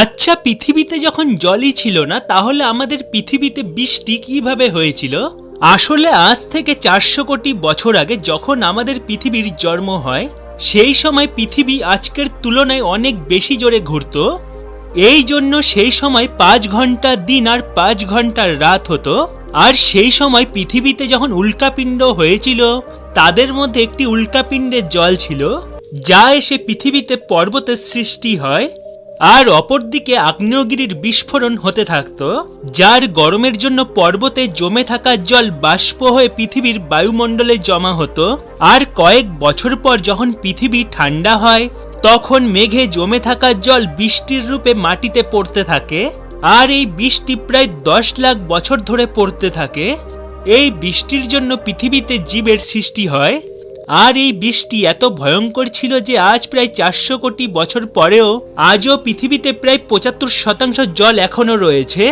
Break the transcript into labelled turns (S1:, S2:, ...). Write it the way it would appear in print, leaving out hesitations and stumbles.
S1: আচ্ছা, পৃথিবীতে যখন জলই ছিল না তাহলে আমাদের পৃথিবীতে বৃষ্টি কিভাবে হয়েছিল? আসলে আজ থেকে 400 কোটি বছর আগে যখন আমাদের পৃথিবীর জন্ম হয়, সেই সময় পৃথিবী আজকের তুলনায় অনেক বেশি জোরে ঘুরতো। এই জন্য সেই সময় 5 ঘন্টা দিন আর 5 ঘন্টা রাত হতো। আর সেই সময় পৃথিবীতে যখন উল্কাপিণ্ড হয়েছিল, তাদের মধ্যে একটি উল্কাপিণ্ডের জল ছিল, যা এসে পৃথিবীতে পর্বতের সৃষ্টি হয়। আর অপরদিকে আগ্নেয়গিরির বিস্ফোরণ হতে থাকতো, যার গরমের জন্য পর্বতে জমে থাকা জল বাষ্প হয়ে পৃথিবীর বায়ুমণ্ডলে জমা হতো। আর কয়েক বছর পর যখন পৃথিবী ঠান্ডা হয়, তখন মেঘে জমে থাকা জল বৃষ্টির রূপে মাটিতে পড়তে থাকে। আর এই বৃষ্টি প্রায় 10 লাখ বছর ধরে পড়তে থাকে। এই বৃষ্টির জন্য পৃথিবীতে জীবের সৃষ্টি হয়। আর এই বৃষ্টি এত ভয়ঙ্কর ছিল যে আজ প্রায় 400 কোটি বছর পরেও আজও পৃথিবীতে প্রায় 75% জল এখনো রয়েছে।